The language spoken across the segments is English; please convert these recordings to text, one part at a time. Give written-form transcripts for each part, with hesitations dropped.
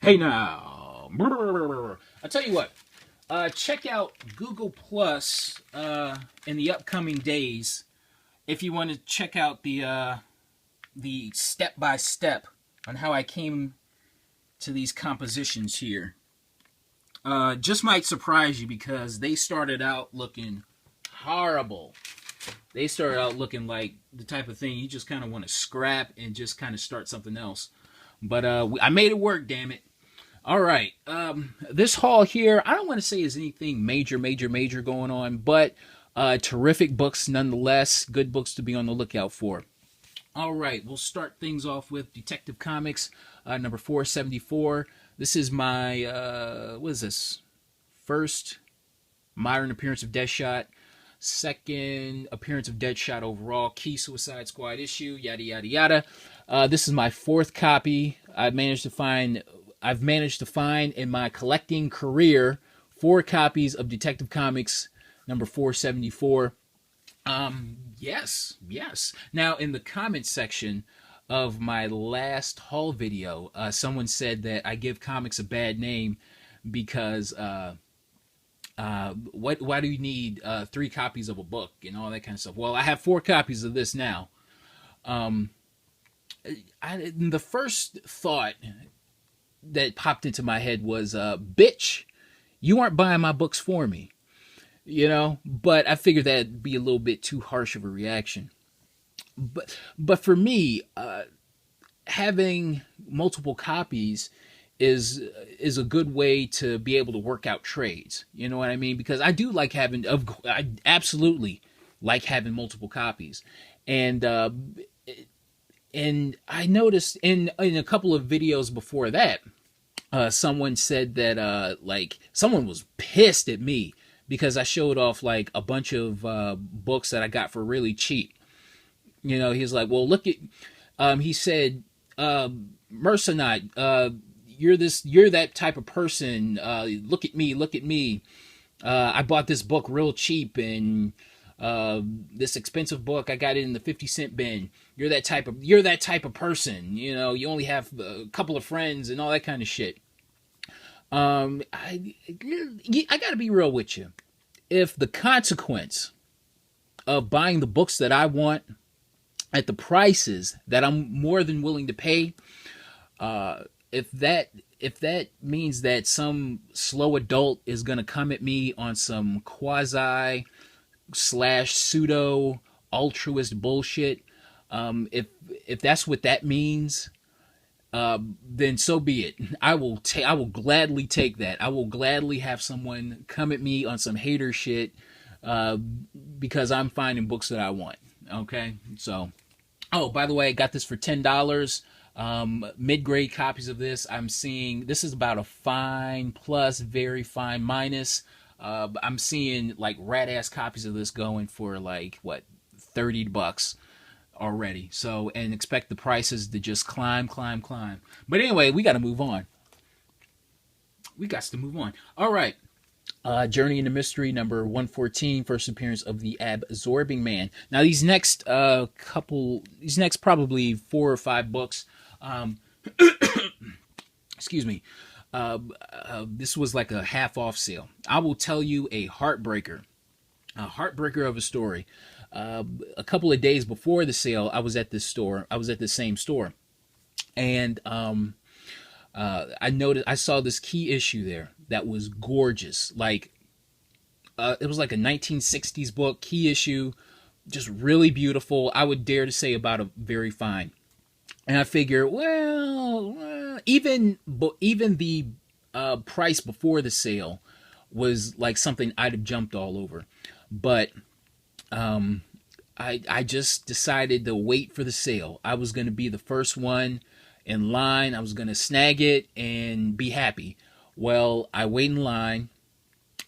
Hey now, I tell you what. Check out Google Plus in the upcoming days if you want to check out the step by step on how I came to these compositions here. Just might surprise you because they started out looking horrible. They started out looking like the type of thing you just kind of want to scrap and just kind of start something else. But I made it work, damn it. All right. This haul here, I don't want to say is anything major going on, but terrific books nonetheless. Good books to be on the lookout for. All right, we'll start things off with Detective Comics, number 474. This is my, what is this? First modern appearance of Deadshot. Second appearance of Deadshot overall. Key Suicide Squad issue, yada, yada, yada. This is my fourth copy. I've managed to find in my collecting career 4 copies of Detective Comics number 474. Yes. Now, in the comments section of my last haul video, someone said that I give comics a bad name because why do you need 3 copies of a book and all that kind of stuff? Well, I have 4 copies of this now. The first thought that popped into my head was, bitch, you aren't buying my books for me. But I figured that'd be a little bit too harsh of a reaction. But for me, having multiple copies is a good way to be able to work out trades. You know what I mean? Because I do like I absolutely like having multiple copies. And I noticed in a couple of videos before that, someone said that someone was pissed at me because I showed off like a bunch of books that I got for really cheap. He's like, well, look at, he said, Mercenaut, you're that type of person. Look at me. I bought this book real cheap and this expensive book, I got it in the 50-cent bin. You're that type of person. You only have a couple of friends and all that kind of shit. I gotta be real with you. If the consequence of buying the books that I want at the prices that I'm more than willing to pay, if that means that some slow adult is gonna come at me on some quasi / pseudo altruist bullshit, if that's what that means, then so be it. I will gladly take that. I will gladly have someone come at me on some hater shit because I'm finding books that I want. Okay, so by the way, I got this for $10. Mid-grade copies of this. I'm seeing this is about a fine plus, very fine minus. I'm seeing like rat ass copies of this going for like what, $30 already. So, and expect the prices to just climb. But anyway, we got to move on. All right. Journey into Mystery number 114, first appearance of the Absorbing Man. Now these next probably 4 or 5 books, excuse me, this was like a half off sale. I will tell you a heartbreaker of a story. A couple of days before the sale, I was at the same store, and I saw this key issue there that was gorgeous. Like it was like a 1960s book, key issue, just really beautiful. I would dare to say about a very fine. And I figure, well, even the price before the sale was like something I'd have jumped all over. But I just decided to wait for the sale. I was going to be the first one in line. I was going to snag it and be happy. Well, I wait in line.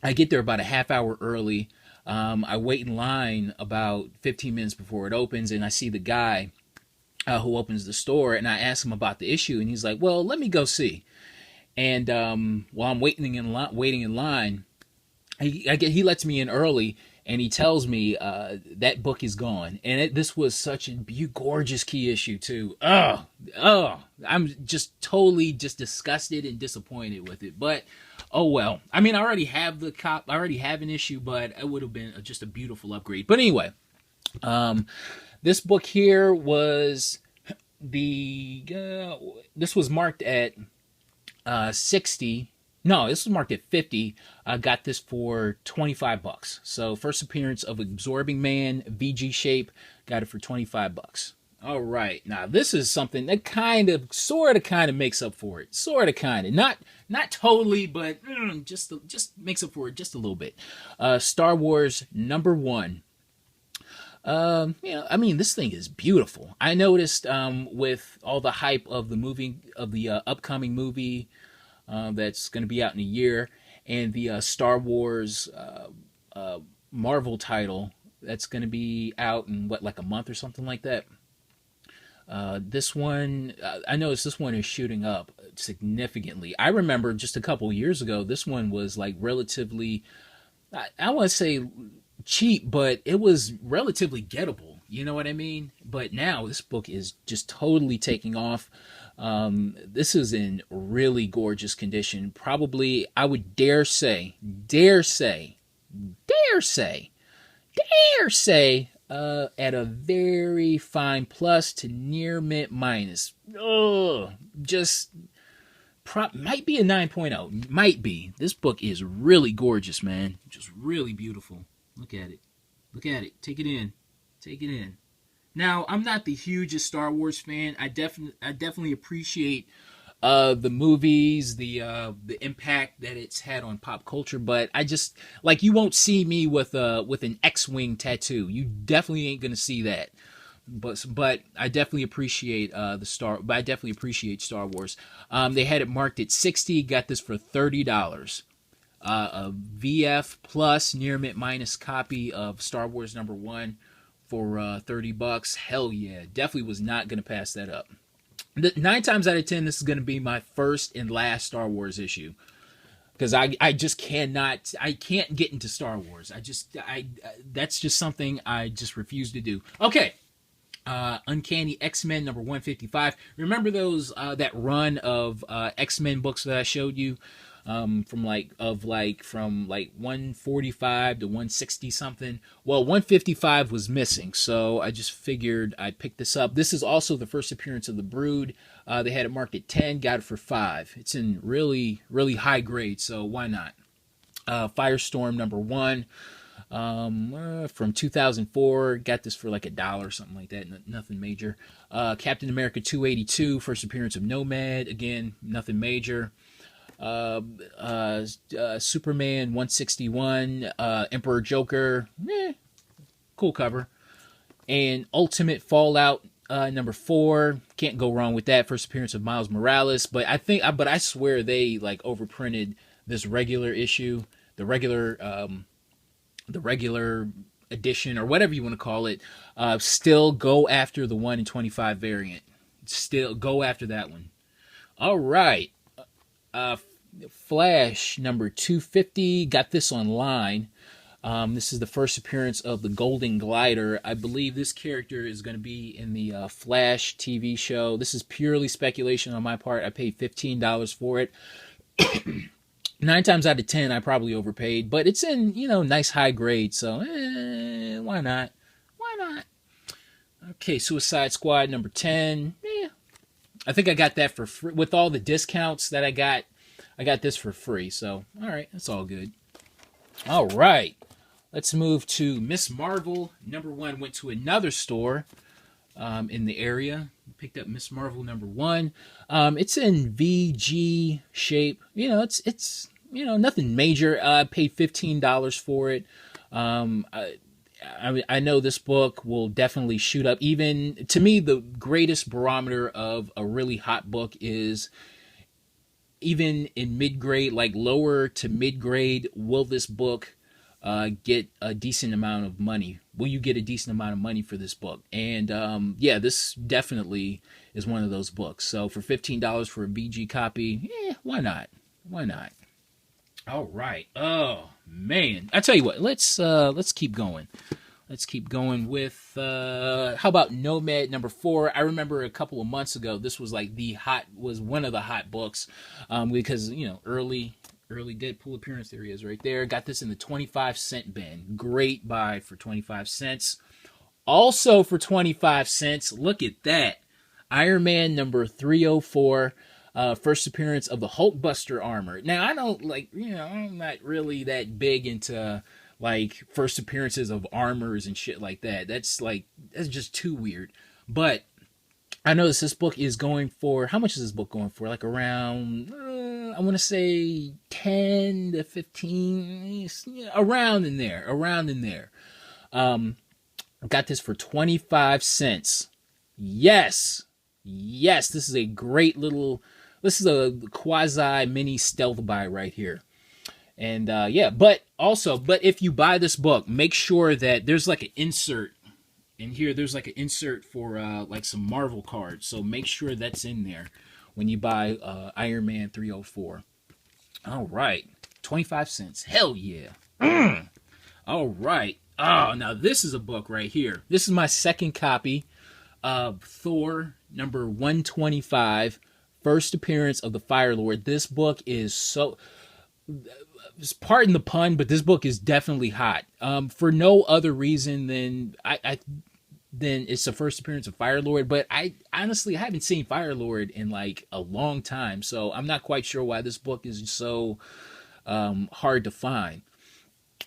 I get there about a half hour early. I wait in line about 15 minutes before it opens, and I see the guy who opens the store, and I ask him about the issue, and he's like, well, let me go see. And while I'm waiting in line, he lets me in early, and he tells me that book is gone. And this was such a gorgeous key issue too. I'm just totally just disgusted and disappointed with it. But oh well. I mean, I already have I already have an issue, but it would have been just a beautiful upgrade. But anyway, this book here was this was marked at 60. No, this was marked at 50. I got this for $25. So first appearance of Absorbing Man, VG shape, got it for $25. All right, now this is something that sort of makes up for it. Sort of, kind of, not totally, but just makes up for it just a little bit. Star Wars #1. I mean, this thing is beautiful. I noticed with all the hype of the movie, of the upcoming movie that's going to be out in a year, and the Star Wars Marvel title that's going to be out in like a month or something like that. This one, I noticed this one is shooting up significantly. I remember just a couple years ago, this one was like relatively, I want to say cheap, but it was relatively gettable. You know what I mean? But now this book is just totally taking off. This is in really gorgeous condition. Probably, I would dare say, at a very fine plus to near mint minus. Might be a 9.0. Might be. This book is really gorgeous, man. Just really beautiful. Look at it. Look at it. Take it in. Take it in. Now, I'm not the hugest Star Wars fan. I definitely appreciate the movies, the impact that it's had on pop culture, but I just, like, you won't see me with an X-wing tattoo. You definitely ain't gonna see that. But I definitely appreciate Star Wars. They had it marked at 60. Got this for $30. A VF plus near mint minus copy of Star Wars #1 for $30. Hell yeah, definitely was not gonna pass that up. 9 times out of 10, this is going to be my first and last Star Wars issue, because I just can't get into Star Wars. That's just something I just refuse to do. Okay, Uncanny X-Men #155. Remember those that run of X-Men books that I showed you? From 145 to 160 something. Well, 155 was missing, so I just figured I'd pick this up. This is also the first appearance of the Brood. They had it marked at 10, got it for 5. It's in really, really high grade, so why not? Firestorm #1 from 2004. Got this for like $1 or something like that. Nothing major. Captain America 282, first appearance of Nomad. Again, nothing major. Superman 161, Emperor Joker, cool cover, and Ultimate Fallout #4, can't go wrong with that. First appearance of Miles Morales, but I swear they like overprinted this regular issue, the regular edition or whatever you want to call it. Still go after the 1 in 25 variant. Still go after that one. All right. Flash #250, got this online. This is the first appearance of the Golden Glider. I believe this character is going to be in the Flash TV show. This is purely speculation on my part. I paid $15 for it. 9 times out of 10, I probably overpaid, but it's in, nice high grade, so why not? Why not? Okay, Suicide Squad #10. I think I got that for free. With all the discounts that I got this for free. So, all right, that's all good. All right, let's move to Miss Marvel #1. Went to another store in the area. Picked up Miss Marvel #1. It's in VG shape. It's nothing major. I paid $15 for it. I know this book will definitely shoot up. Even to me, the greatest barometer of a really hot book is even in mid-grade, like lower to mid-grade, will this book get a decent amount of money? Will you get a decent amount of money for this book? And yeah, this definitely is one of those books. So for $15 for a VG copy, why not? Why not? All right. Oh man, I tell you what. Let's keep going. Let's keep going with how about Nomad number 4? I remember a couple of months ago this was like was one of the hot books, because early Deadpool appearance. There he is right there. Got this in the 25-cent bin. Great buy for 25 cents. Also for 25 cents, look at that. Iron Man number 304. First appearance of the Hulkbuster armor. Now I don't I'm not really that big into like first appearances of armors and shit like that. That's just too weird. But I noticed this book is going for, how much is this book going for? Like around I want to say 10 to 15, around in there. Got this for 25 cents. Yes. This is a great little, this is a quasi mini stealth buy right here. And but if you buy this book, make sure that there's like an insert in here. There's like an insert for like some Marvel cards. So make sure that's in there when you buy Iron Man 304. All right. 25 cents. Hell yeah. All right. Oh, now this is a book right here. This is my second copy of Thor number 125, first appearance of the Fire Lord. This book is so, pardon the pun, but this book is definitely hot. For no other reason than then it's the first appearance of Fire Lord. But I honestly haven't seen Fire Lord in like a long time, so I'm not quite sure why this book is so hard to find.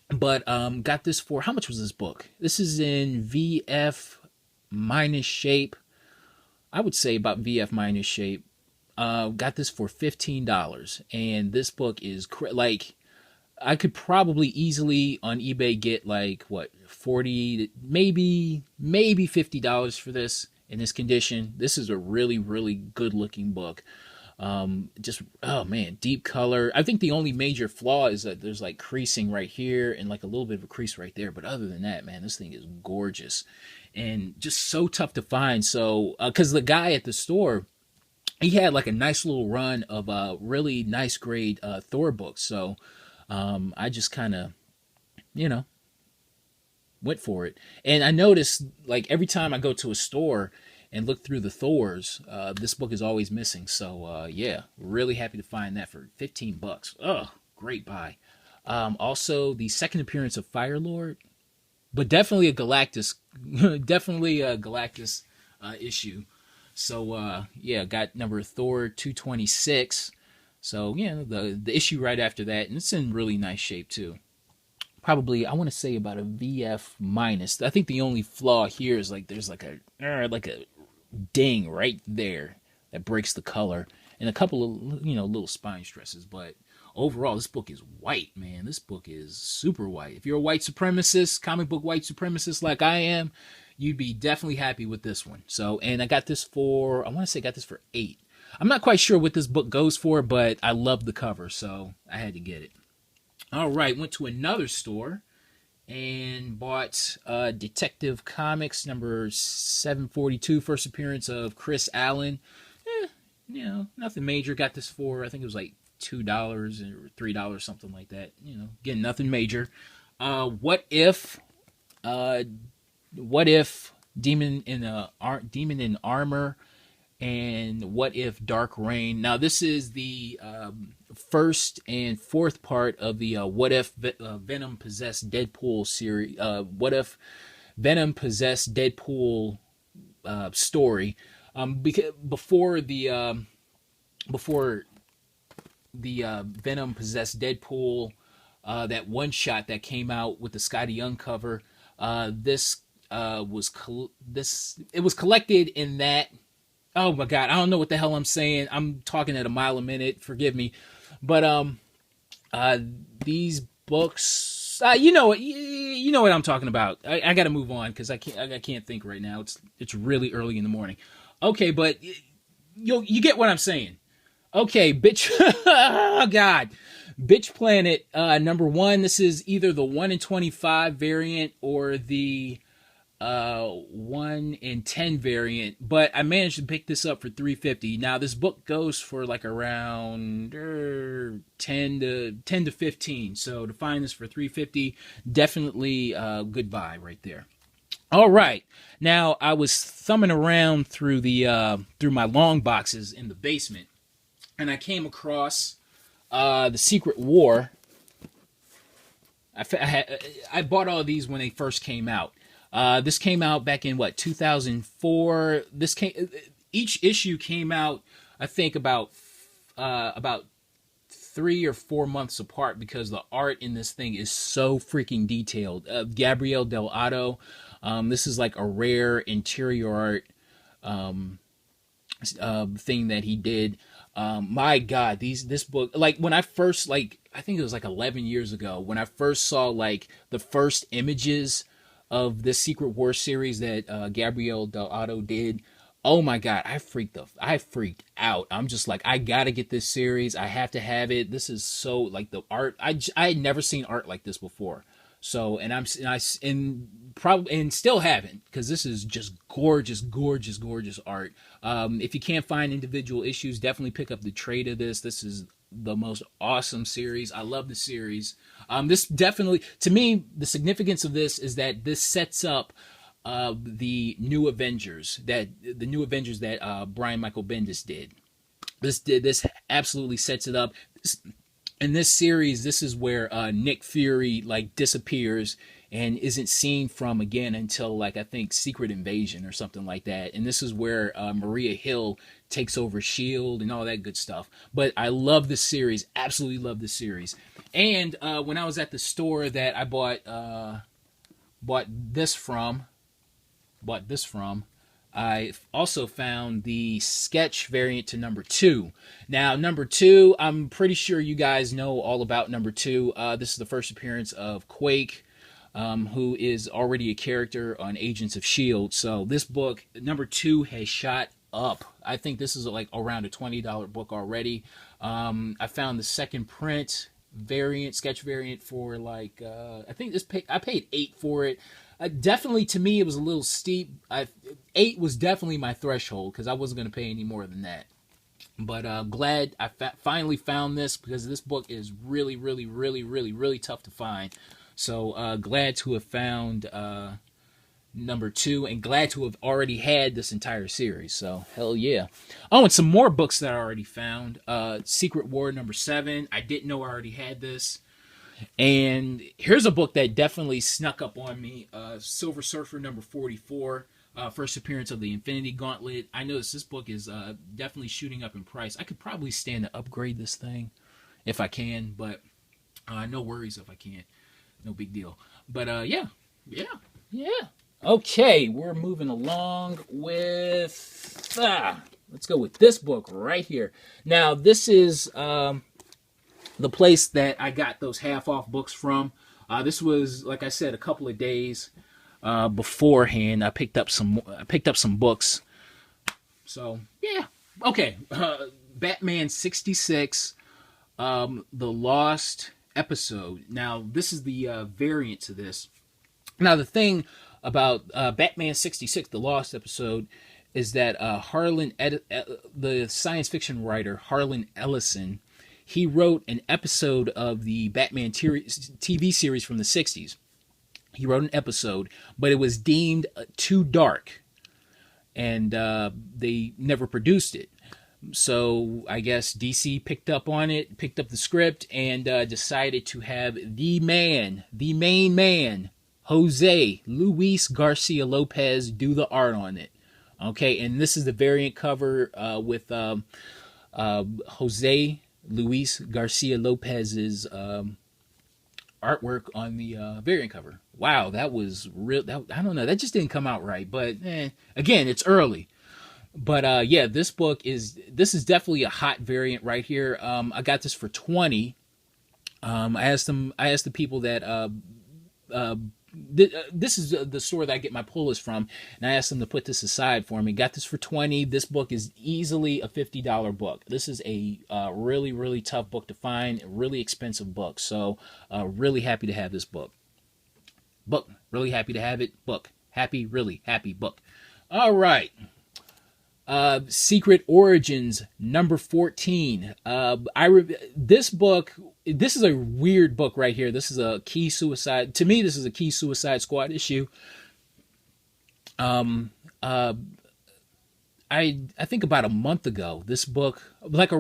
But got this for, how much was this book? This is in VF minus shape. I would say about VF minus shape. Got this for $15, and this book is like, I could probably easily on eBay get like what, 40, maybe $50 for this in this condition. This is a really, really good looking book. Just, oh man, deep color. I think the only major flaw is that there's like creasing right here and like a little bit of a crease right there. But other than that, man, this thing is gorgeous and just so tough to find. So, cause the guy at the store, he had like a nice little run of really nice grade Thor books. So, I just kind of, went for it. And I noticed like every time I go to a store and look through the Thors, this book is always missing. So really happy to find that for $15. Oh, great buy. Also, the second appearance of Fire Lord, but definitely a Galactus, issue. So got number Thor 226. So the issue right after that, and it's in really nice shape too. Probably, I want to say about a VF minus. I think the only flaw here is like there's like a ding right there that breaks the color, and a couple of little spine stresses. But overall, this book is white, man. This book is super white. If you're a white supremacist, comic book white supremacist like I am, you'd be definitely happy with this one. So, and I got this for, I want to say I got this for $8. I'm not quite sure what this book goes for, but I love the cover, so I had to get it. All right, went to another store and bought Detective Comics number 742, first appearance of Chris Allen. Nothing major. Got this for, I think it was like $2 or $3, something like that. Again, nothing major. What if Demon in Armor and What If Dark Reign. Now this is the first and fourth part of the What If Venom Possessed Deadpool series. What If Venom Possessed Deadpool story. Because before the Venom Possessed Deadpool, that one shot that came out with the Scotty Young cover, this was collected in that. Oh my God, I don't know what the hell I'm saying. I'm talking at a mile a minute. Forgive me, but these books, you know what I'm talking about. I got to move on because I can't think right now. It's really early in the morning. Okay, but you get what I'm saying. Okay, bitch. Oh God, Bitch Planet number 1. This is either the 1 in 25 variant or the 1 in 10 variant, but I managed to pick this up for $3.50. Now this book goes for like around $10 10 to 15. So to find this for $3.50, definitely good buy right there. All right, now I was thumbing around through through my long boxes in the basement, and I came across the Secret War. I bought all of these when they first came out. This came out back in what, 2004. Each issue came out, I think, about 3 or 4 months apart, because the art in this thing is so freaking detailed. Gabriel Delgado, this is like a rare interior art thing that he did. My God, this book, like when I first, like, I think it was like 11 years ago when I first saw like the first images of this Secret War series that Gabriel Delgado did. Oh my God, I freaked out. I'm just like, I gotta get this series. I have to have it. This is so, like, the art. I had never seen art like this before. So, and still haven't, because this is just gorgeous, gorgeous, gorgeous art. If you can't find individual issues, definitely pick up the trade of this. This is the most awesome series. I love the series. This definitely, to me, the significance of this is that this sets up the new Avengers that Brian Michael Bendis did. This absolutely sets it up. In this series, this is where Nick Fury like disappears and isn't seen from again until, like, I think Secret Invasion or something like that. And this is where Maria Hill takes over S.H.I.E.L.D. and all that good stuff. But I love this series, absolutely love this series. And when I was at the store that I bought this from, I also found the sketch variant to number 2. Now, number 2, I'm pretty sure you guys know all about number 2. This is the first appearance of Quake, who is already a character on Agents of S.H.I.E.L.D. So this book, number 2, has shot up. I think this is like around a $20 book already. I found the second print variant, sketch variant, for like, I think I paid $8 for it. Definitely, to me, it was a little steep. $8 was definitely my threshold, because I wasn't going to pay any more than that. But glad I finally found this, because this book is really, really, really, really, really tough to find. So glad to have found number 2, and glad to have already had this entire series. So hell yeah. Oh, and some more books that I already found. Secret War number 7. I didn't know I already had this. And here's a book that definitely snuck up on me. Silver Surfer number 44. First appearance of the Infinity Gauntlet. I noticed this book is definitely shooting up in price. I could probably stand to upgrade this thing if I can, but no worries if I can't. No big deal. But yeah. Okay, we're moving along with... let's go with this book right here. Now, this is... the place that I got those half-off books from. This was, like I said, a couple of days beforehand. I picked up some books. So yeah, okay. Batman 66, The Lost Episode. Now this is the variant to this. Now the thing about Batman 66, The Lost Episode, is that the science fiction writer Harlan Ellison, he wrote an episode of the Batman TV series from the 60s. He wrote an episode, but it was deemed too dark, and they never produced it. So I guess DC picked up the script, and decided to have the main man, Jose Luis Garcia Lopez, do the art on it. Okay, and this is the variant cover with Jose Luis Garcia Lopez's artwork on the variant cover. Wow, that was real. I don't know, that just didn't come out right. But again, it's early. But yeah, this is definitely a hot variant right here. I got this for $20. I asked the people that this is the store that I get my pullers from, and I asked them to put this aside for me. Got this for $20. This book is easily a $50 book. This is a really, really tough book to find, a really expensive book. So really happy to have this book. Really happy to have it. Really happy book. All right. Secret Origins number 14. This book. This is a weird book right here. This is a Key Suicide. To me, this is a Key Suicide Squad issue. I think about a month ago, this book, like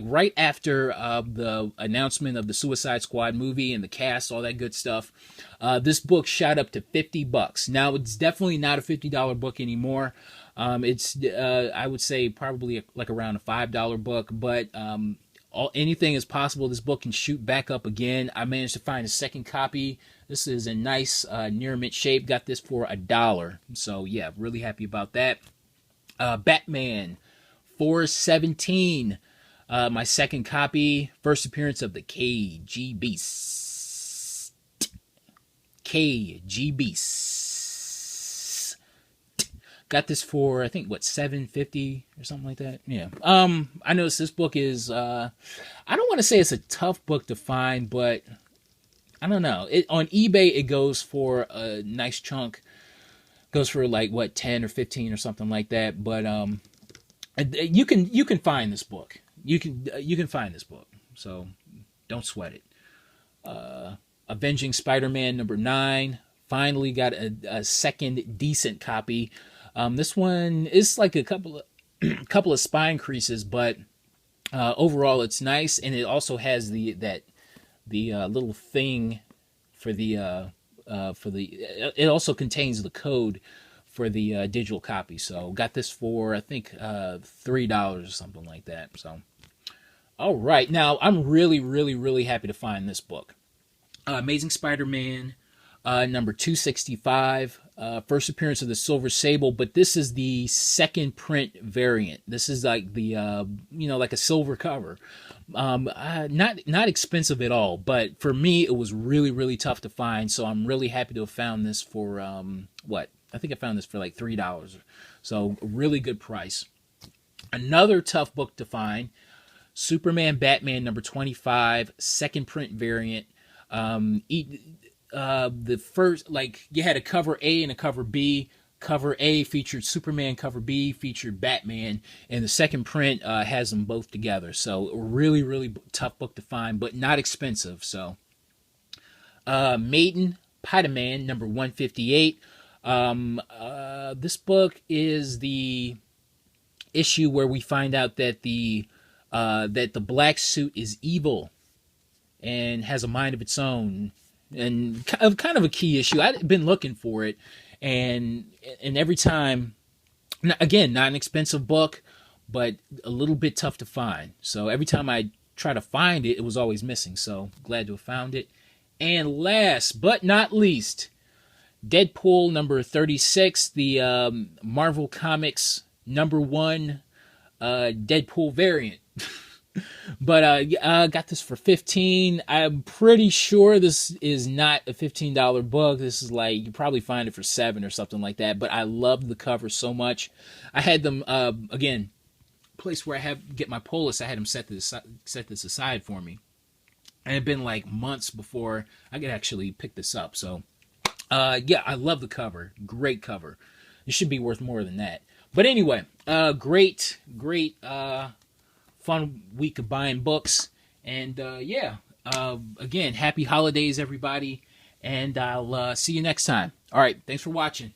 right after the announcement of the Suicide Squad movie and the cast, all that good stuff, this book shot up to $50. Now it's definitely not a $50 book anymore. It's I would say probably like around a $5 book, but anything is possible. This book can shoot back up again. I managed to find a second copy. This is in nice near mint shape. Got this for $1. So yeah, really happy about that. Batman 417, my second copy, first appearance of the KG Beast. KG Beast. Got this for, I think, what, $7.50 or something like that? Yeah. I noticed this book is, I don't want to say it's a tough book to find, but I don't know. On eBay, it goes for a nice chunk. Goes for like what, 10 or 15 or something like that. But you can find this book. You can find this book. So don't sweat it. Avenging Spider-Man number 9. Finally got a second decent copy. This one is like a couple of spine creases, but overall it's nice, and it also has the little thing for the. It also contains the code for the digital copy. So got this for, I think, $3 or something like that. So, all right. Now, I'm really, really, really happy to find this book. Amazing Spider-Man number 265. First appearance of the Silver Sable, but this is the second print variant. This is like the, like a silver cover. Not expensive at all, but for me, it was really, really tough to find. So I'm really happy to have found this for, I think I found this for like $3. So a really good price. Another tough book to find, Superman Batman number 25, second print variant. The first, like, you had a cover A and a cover B. Cover A featured Superman, cover B featured Batman, and the second print has them both together. So really, really tough book to find, but not expensive. So Maiden, Spider-Man number 158. This book is the issue where we find out that the black suit is evil and has a mind of its own, and kind of a key issue. I'd been looking for it. And every time, again, not an expensive book, but a little bit tough to find. So every time I try to find it, it was always missing. So glad to have found it. And last but not least, Deadpool number 36, the Marvel Comics number 1 Deadpool variant. But I got this for $15. I'm pretty sure this is not a $15 book. This is like, you probably find it for $7 or something like that. But I love the cover so much. I had them, again, place where I get my Polis, I had them set this aside for me. And it had been like months before I could actually pick this up. So, yeah, I love the cover. Great cover. It should be worth more than that. But anyway, great, fun week of buying books. And yeah, again, happy holidays, everybody. And I'll see you next time. All right, thanks for watching.